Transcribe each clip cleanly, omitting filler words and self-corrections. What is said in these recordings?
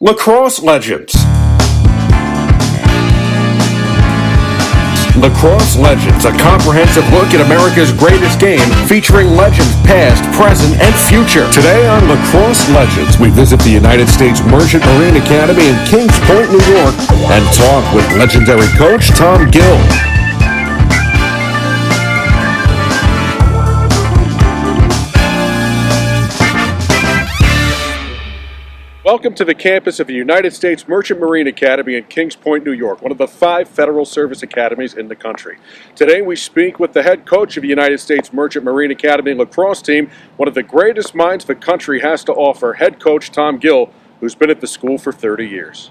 Lacrosse Legends. Lacrosse Legends, a comprehensive look at America's greatest game, featuring legends past, present, and future. Today on Lacrosse Legends, we visit the United States Merchant Marine Academy in Kings Point, New York, and talk with legendary coach Tom Gill. Welcome to the campus of the United States Merchant Marine Academy in Kings Point, New York, one of the 5 federal service academies in the country. Today we speak with the head coach of the United States Merchant Marine Academy lacrosse team, one of the greatest minds the country has to offer, head coach Tom Gill, who's been at the school for 30 years.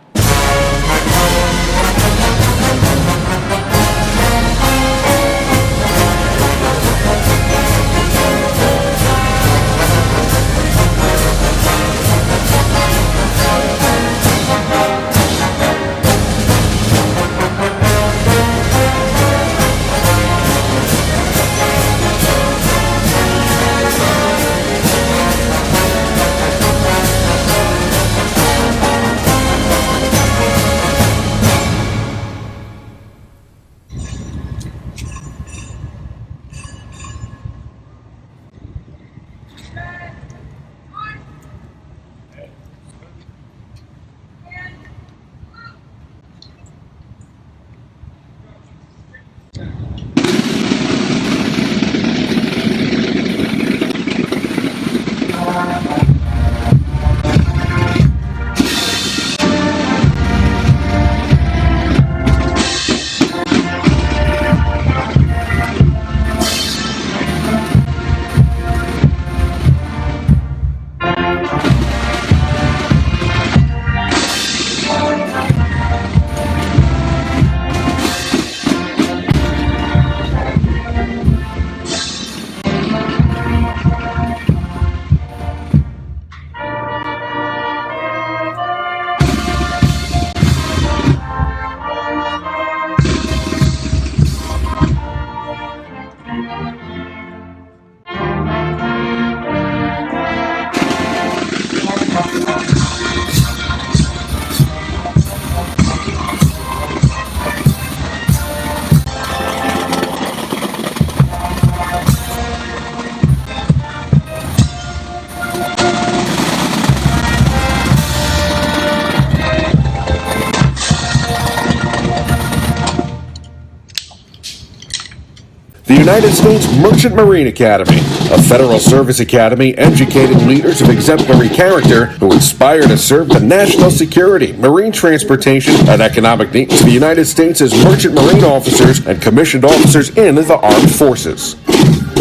The United States Merchant Marine Academy, a federal service academy educating leaders of exemplary character who aspire to serve the national security, marine transportation, and economic needs of the United States as merchant marine officers and commissioned officers in the armed forces.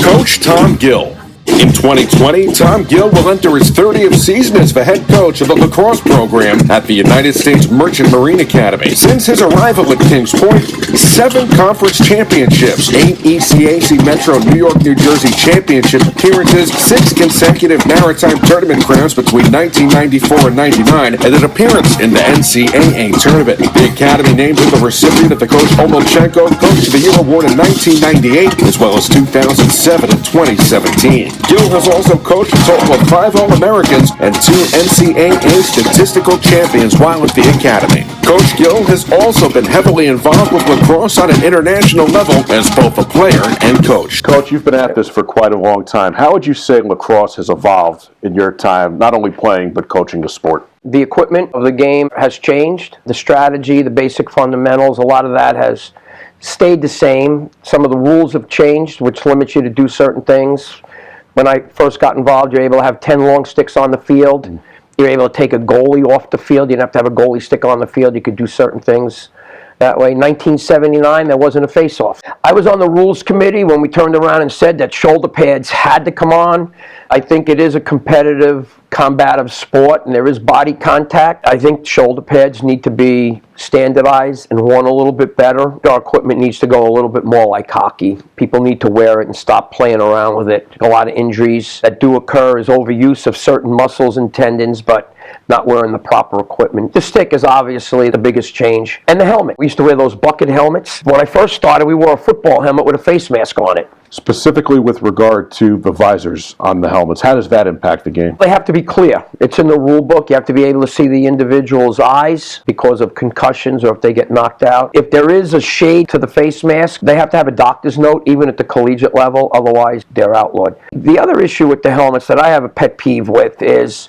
Coach Tom Gill. In 2020, Tom Gill will enter his 30th season as the head coach of the lacrosse program at the United States Merchant Marine Academy. Since his arrival at Kings Point, 7 conference championships, 8 ECAC Metro New York, New Jersey championship appearances, 6 consecutive maritime tournament crowns between 1994 and 99, and an appearance in the NCAA tournament. The Academy named him the recipient of the Coach Omelchenko Coach of the Year Award in 1998, as well as 2007 and 2017. Gill has also coached a total of 5 All-Americans and 2 NCAA statistical champions while at the Academy. Coach Gill has also been heavily involved with lacrosse on an international level as both a player and coach. Coach, you've been at this for quite a long time. How would you say lacrosse has evolved in your time, not only playing but coaching the sport? The equipment of the game has changed. The strategy, the basic fundamentals, a lot of that has stayed the same. Some of the rules have changed, which limits you to do certain things. When I first got involved, you're able to have 10 long sticks on the field. You're able to take a goalie off the field. You didn't have to have a goalie stick on the field. You could do certain things that way. 1979, there wasn't a face-off. I was on the rules committee when we turned around and said that shoulder pads had to come on. I think it is a competitive, combative sport, and there is body contact. I think shoulder pads need to be standardized and worn a little bit better. Our equipment needs to go a little bit more like hockey. People need to wear it and stop playing around with it. A lot of injuries that do occur is overuse of certain muscles and tendons, but not wearing the proper equipment. The stick is obviously the biggest change. And the helmet. We used to wear those bucket helmets. When I first started, we wore a football helmet with a face mask on it. Specifically with regard to the visors on the helmets, how does that impact the game? They have to be clear. It's in the rule book. You have to be able to see the individual's eyes because of concussions or if they get knocked out. If there is a shade to the face mask, they have to have a doctor's note, even at the collegiate level. Otherwise, they're outlawed. The other issue with the helmets that I have a pet peeve with is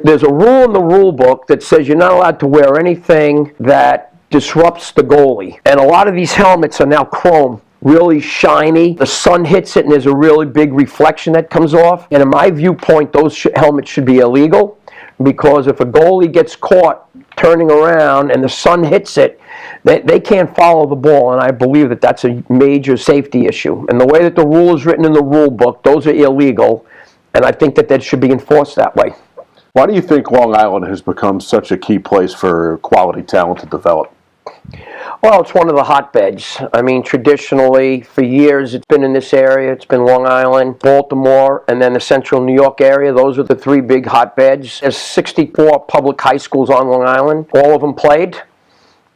there's a rule in the rule book that says you're not allowed to wear anything that disrupts the goalie. And a lot of these helmets are now chrome. Really shiny. The sun hits it and there's a really big reflection that comes off. And in my viewpoint, those helmets should be illegal because if a goalie gets caught turning around and the sun hits it, they can't follow the ball, and I believe that that's a major safety issue. And the way that the rule is written in the rule book, those are illegal, and I think that should be enforced that way. Why do you think Long Island has become such a key place for quality talent to develop? Well, it's one of the hotbeds. I mean, traditionally, for years, it's been in this area. It's been Long Island, Baltimore, and then the central New York area. Those are the three big hotbeds. There's 64 public high schools on Long Island. All of them played.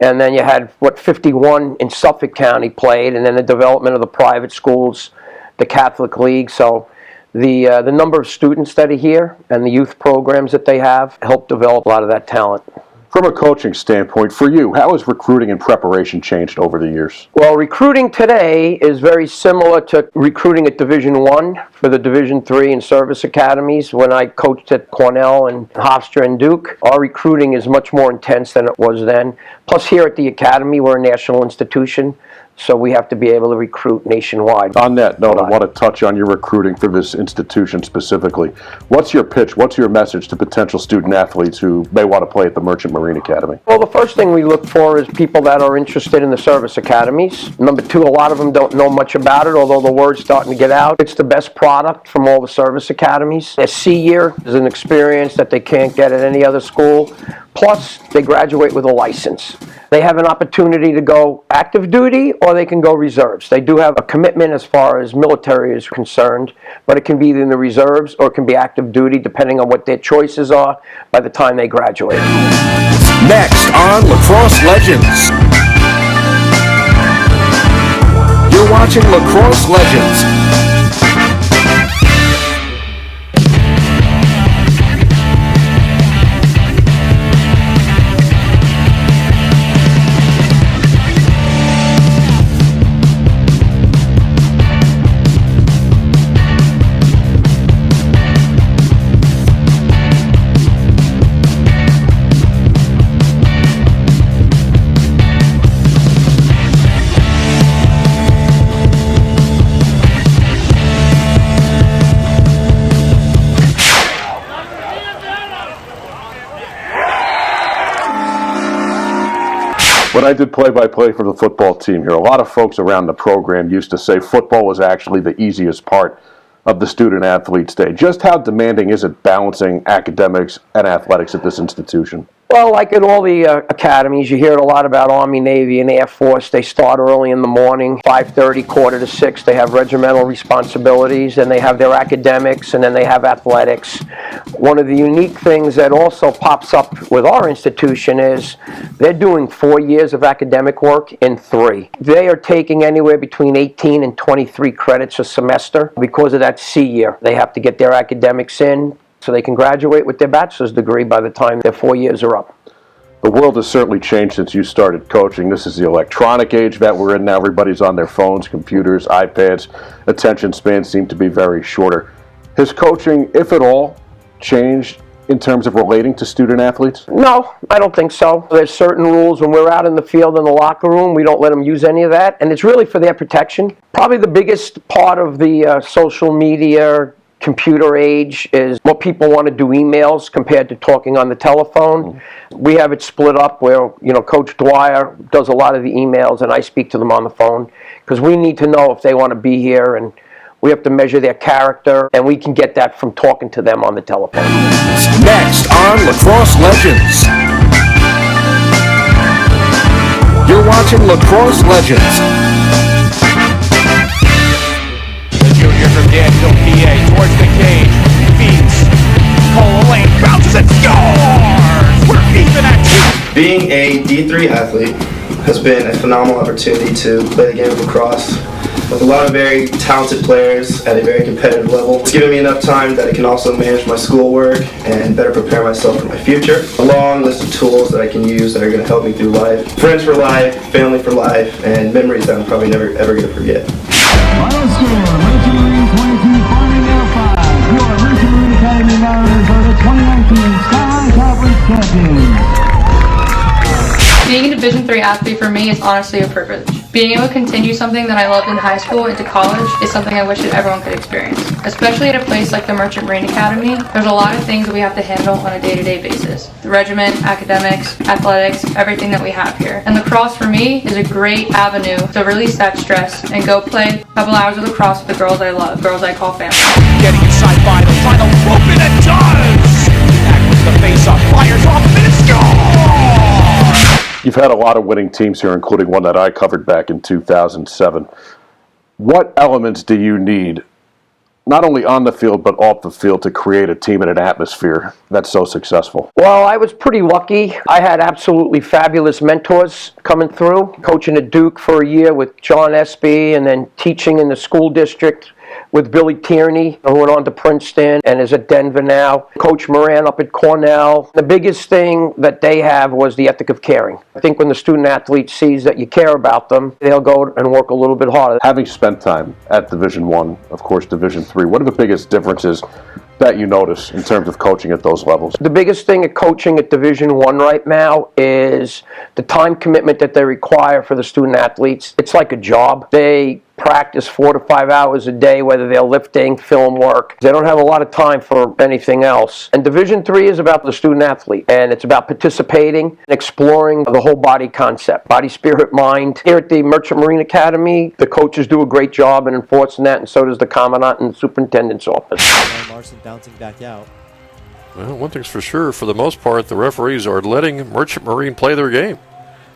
And then you had, 51 in Suffolk County played, and then the development of the private schools, the Catholic League. So the number of students that are here and the youth programs that they have help develop a lot of that talent. From a coaching standpoint, for you, how has recruiting and preparation changed over the years? Well, recruiting today is very similar to recruiting at Division I for the Division III and service academies. When I coached at Cornell and Hofstra and Duke, our recruiting is much more intense than it was then. Plus, here at the academy, we're a national institution, so we have to be able to recruit nationwide. On that note, I want to touch on your recruiting for this institution specifically. What's your pitch? What's your message to potential student athletes who may want to play at the Merchant Marine Academy? Well, the first thing we look for is people that are interested in the service academies. Number two, a lot of them don't know much about it, although the word's starting to get out. It's the best product from all the service academies. Their C year is an experience that they can't get at any other school. Plus, they graduate with a license. They have an opportunity to go active duty or they can go reserves. They do have a commitment as far as military is concerned, but it can be either in the reserves or it can be active duty depending on what their choices are by the time they graduate. Next on Lacrosse Legends. You're watching Lacrosse Legends. When I did play-by-play for the football team here, a lot of folks around the program used to say football was actually the easiest part of the student-athlete's day. Just how demanding is it balancing academics and athletics at this institution? Well, like at all the academies, you hear a lot about Army, Navy, and Air Force. They start early in the morning, 5:30, 5:45. They have regimental responsibilities, and they have their academics, and then they have athletics. One of the unique things that also pops up with our institution is they're doing 4 years of academic work in 3. They are taking anywhere between 18 and 23 credits a semester because of that C year. They have to get their academics in, so they can graduate with their bachelor's degree by the time their 4 years are up. The world has certainly changed since you started coaching. This is the electronic age that we're in now. Everybody's on their phones, computers, iPads. Attention spans seem to be very shorter. Has coaching, if at all, changed in terms of relating to student athletes? No, I don't think so. There's certain rules when we're out in the field in the locker room. We don't let them use any of that, and it's really for their protection. Probably the biggest part of the social media computer age is more people want to do emails compared to talking on the telephone. We have it split up where, Coach Dwyer does a lot of the emails and I speak to them on the phone because we need to know if they want to be here, and we have to measure their character, and we can get that from talking to them on the telephone. Next on Lacrosse Legends. You're watching Lacrosse Legends. Junior from Danville, PA, towards the cage, feeds, Cole Lane, bounces and scores! Being a D3 athlete has been a phenomenal opportunity to play the game of lacrosse with a lot of very talented players at a very competitive level. It's given me enough time that I can also manage my schoolwork and better prepare myself for my future. A long list of tools that I can use that are going to help me through life. Friends for life, family for life, and memories that I'm probably never ever going to forget. Final score, Merchant Marine 22, Farmingdale 5. Your Merchant Marine Academy Mariners are the 2019 Skyline Conference champions. Being a Division III athlete for me is honestly a privilege. Being able to continue something that I loved in high school into college is something I wish that everyone could experience. Especially at a place like the Merchant Marine Academy, there's a lot of things that we have to handle on a day-to-day basis. The regiment, academics, athletics, everything that we have here. And lacrosse for me is a great avenue to release that stress and go play a couple hours of lacrosse with the girls I love, girls I call family. Getting inside Vital, trying to rope it and does! Back with the face-up, fires off, and it's gone! You've had a lot of winning teams here, including one that I covered back in 2007. What elements do you need, not only on the field, but off the field, to create a team and an atmosphere that's so successful? Well, I was pretty lucky. I had absolutely fabulous mentors coming through, coaching at Duke for a year with John Espy, and then teaching in the school district with Billy Tierney, who went on to Princeton and is at Denver now. Coach Moran up at Cornell. The biggest thing that they have was the ethic of caring. I think when the student athlete sees that you care about them, they'll go and work a little bit harder. Having spent time at Division I, of course Division III, what are the biggest differences that you notice in terms of coaching at those levels? The biggest thing at coaching at Division I right now is the time commitment that they require for the student athletes. It's like a job. They practice 4 to 5 hours a day, whether they're lifting, film work. They don't have a lot of time for anything else. And Division III is about the student athlete, and it's about participating and exploring the whole body concept, body, spirit, mind. Here at the Merchant Marine Academy, the coaches do a great job in enforcing that, and so does the Commandant and the Superintendent's office. Larson bouncing back out. Well, one thing's for sure, for the most part, the referees are letting Merchant Marine play their game.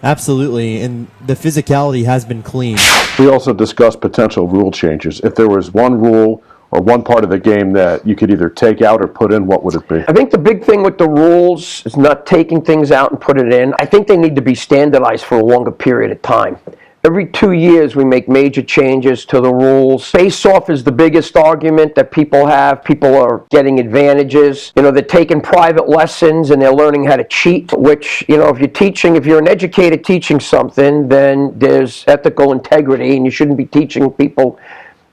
Absolutely, and the physicality has been clean. We also discussed potential rule changes. If there was one rule or one part of the game that you could either take out or put in, what would it be? I think the big thing with the rules is not taking things out and put it in. I think they need to be standardized for a longer period of time. Every 2 years, we make major changes to the rules. Face-off is the biggest argument that people have. People are getting advantages. You know, they're taking private lessons and they're learning how to cheat, which, you know, if you're an educator teaching something, then there's ethical integrity and you shouldn't be teaching people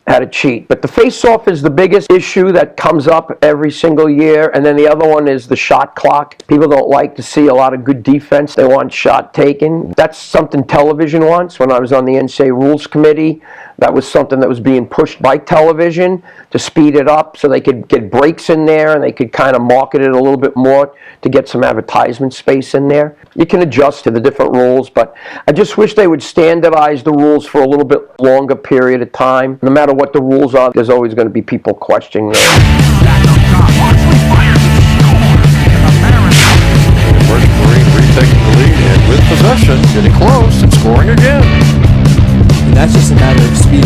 how to cheat. But the face-off is the biggest issue that comes up every single year, and then the other one is the shot clock. People don't like to see a lot of good defense. They want shot taken. That's something television wants. When I was on the NCAA Rules Committee, that was something that was being pushed by television to speed it up so they could get breaks in there and they could kind of market it a little bit more to get some advertisement space in there. You can adjust to the different rules, but I just wish they would standardize the rules for a little bit longer period of time. No matter what the rules are, there's always going to be people questioning them. Merchant Marine retaking the lead and with possession, getting close and scoring again. And that's just a matter of speed.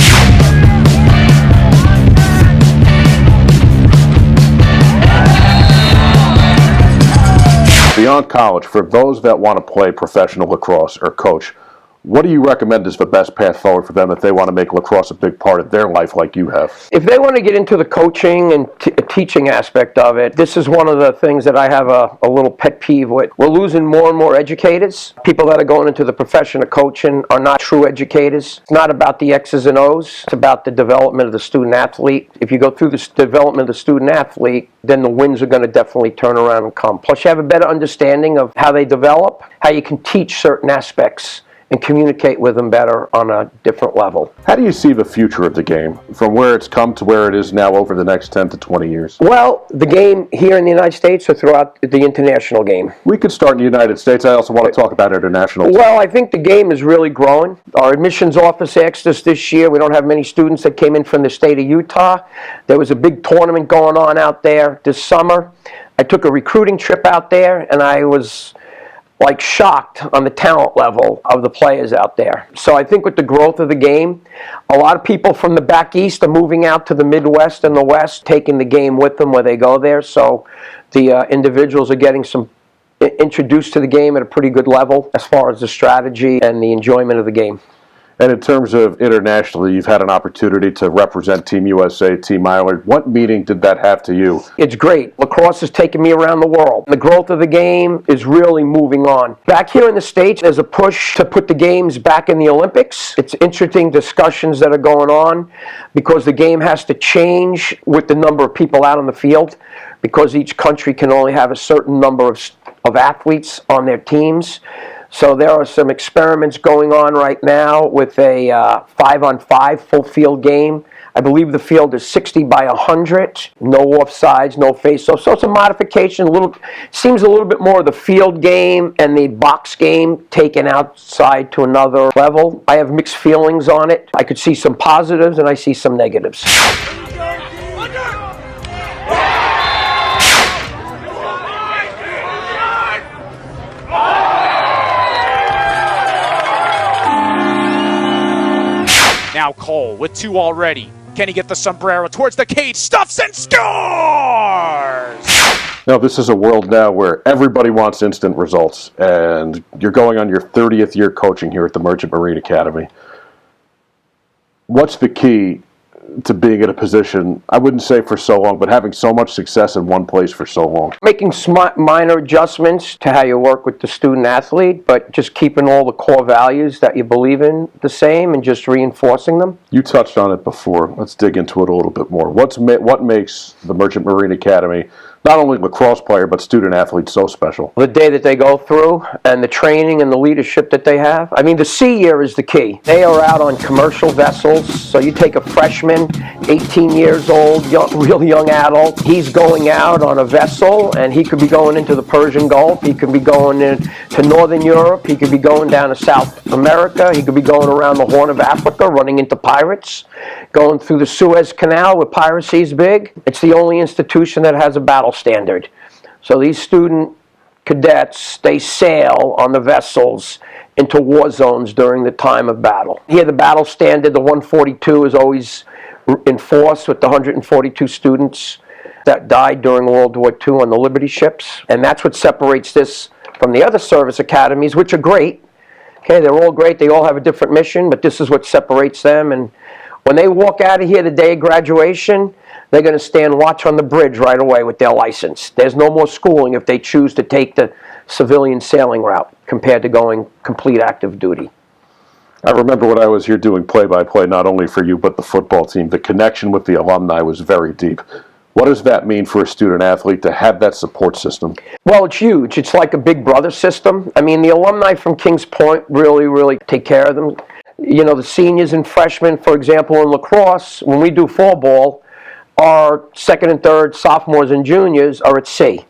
Beyond college, for those that want to play professional lacrosse or coach, what do you recommend is the best path forward for them if they want to make lacrosse a big part of their life like you have? If they want to get into the coaching and teaching aspect of it, this is one of the things that I have a little pet peeve with. We're losing more and more educators. People that are going into the profession of coaching are not true educators. It's not about the X's and O's. It's about the development of the student athlete. If you go through the development of the student athlete, then the wins are going to definitely turn around and come. Plus, you have a better understanding of how they develop, how you can teach certain aspects and communicate with them better on a different level. How do you see the future of the game from where it's come to where it is now over the next 10 to 20 years? Well, the game here in the United States or throughout the international game? We could start in the United States. I also want to talk about international. Well, I think the game is really growing. Our admissions office asked us this year. We don't have many students that came in from the state of Utah. There was a big tournament going on out there this summer. I took a recruiting trip out there, and I was shocked on the talent level of the players out there. So I think with the growth of the game, a lot of people from the back east are moving out to the Midwest and the West, taking the game with them where they go there. So the individuals are getting some introduced to the game at a pretty good level as far as the strategy and the enjoyment of the game. And in terms of internationally, you've had an opportunity to represent Team USA, Team Ireland. What meaning did that have to you? It's great. Lacrosse has taken me around the world. The growth of the game is really moving on. Back here in the States, there's a push to put the games back in the Olympics. It's interesting discussions that are going on because the game has to change with the number of people out on the field because each country can only have a certain number of athletes on their teams. So there are some experiments going on right now with a 5-on-5 full field game. I believe the field is 60 by 100, no offsides, no face-offs. So it's a modification. Seems a little bit more of the field game and the box game taken outside to another level. I have mixed feelings on it. I could see some positives and I see some negatives. Now Cole with 2 already. Can he get the sombrero towards the cage? Stuffs and scores! Now, this is a world now where everybody wants instant results, and you're going on your 30th year coaching here at the Merchant Marine Academy. What's the key to being in a position, I wouldn't say for so long, but having so much success in one place for so long? Making minor adjustments to how you work with the student athlete, but just keeping all the core values that you believe in the same and just reinforcing them. You touched on it before. Let's dig into it a little bit more. What makes the Merchant Marine Academy not only lacrosse player, but student athletes so special? The day that they go through and the training and the leadership that they have. I mean, the C year is the key. They are out on commercial vessels. So you take a freshman, 18 years old, really young adult. He's going out on a vessel, and he could be going into the Persian Gulf. He could be going into Northern Europe. He could be going down to South America. He could be going around the Horn of Africa, running into pirates, going through the Suez Canal where piracy is big. It's the only institution that has a battle standard. So these student cadets, they sail on the vessels into war zones during the time of battle. Here the battle standard, the 142, is always enforced with the 142 students that died during World War II on the Liberty ships. And that's what separates this from the other service academies, which are great. Okay, they're all great. They all have a different mission, but this is what separates them. And when they walk out of here the day of graduation, they're going to stand watch on the bridge right away with their license. There's no more schooling if they choose to take the civilian sailing route compared to going complete active duty. I remember when I was here doing play-by-play, not only for you, but the football team, the connection with the alumni was very deep. What does that mean for a student athlete to have that support system? Well, it's huge. It's like a big brother system. I mean, the alumni from Kings Point really take care of them. You know, the seniors and freshmen, for example, in lacrosse, when we do fall ball, our second and third sophomores and juniors are at C.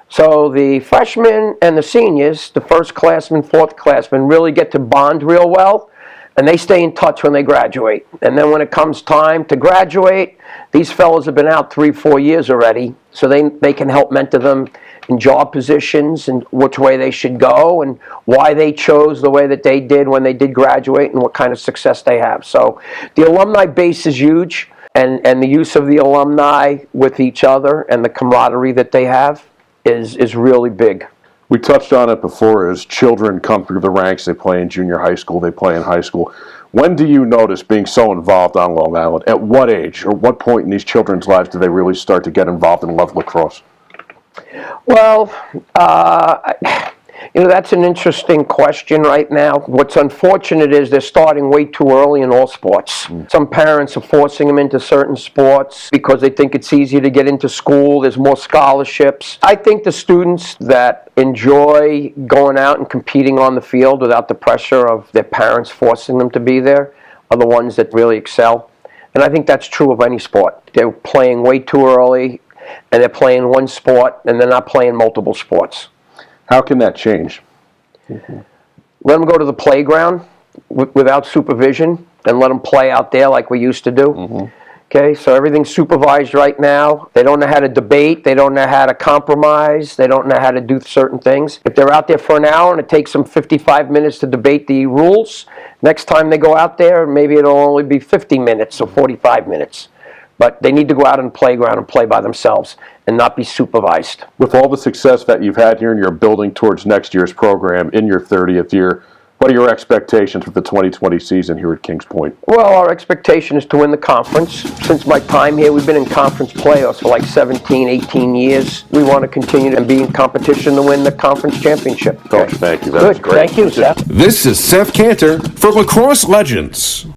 So the freshmen and the seniors, the first classmen, fourth classmen, really get to bond real well, and they stay in touch when they graduate. And then when it comes time to graduate, these fellows have been out 3-4 years already, so they can help mentor them in job positions and which way they should go and why they chose the way that they did when they did graduate and what kind of success they have. So the alumni base is huge, and the use of the alumni with each other and the camaraderie that they have is really big. We touched on it before. As children come through the ranks, they play in junior high school, they play in high school. When do you notice being so involved on Long Island? At what age or what point in these children's lives do they really start to get involved and love lacrosse? Well, you know, that's an interesting question right now. What's unfortunate is they're starting way too early in all sports. Some parents are forcing them into certain sports because they think it's easier to get into school. There's more scholarships. I think the students that enjoy going out and competing on the field without the pressure of their parents forcing them to be there are the ones that really excel. And I think that's true of any sport. They're playing way too early, and they're playing one sport, and they're not playing multiple sports. How can that change? Let them go to the playground without supervision and let them play out there like we used to do. Okay, so everything's supervised right now. They don't know how to debate. They don't know how to compromise. They don't know how to do certain things. If they're out there for an hour and it takes them 55 minutes to debate the rules, next time they go out there, maybe it'll only be 50 minutes or 45 minutes. But they need to go out on the playground and play by themselves. and not be supervised. With all the success that you've had here and you're building towards next year's program in your 30th year, what are your expectations for the 2020 season here at Kings Point? Well, our expectation is to win the conference. Since my time here, we've been in conference playoffs for like 17, 18 years. We want to continue to be in competition to win the conference championship. Coach, thank you. That was Good. great. Thank you, Seth. This is Seth Cantor for Lacrosse Legends.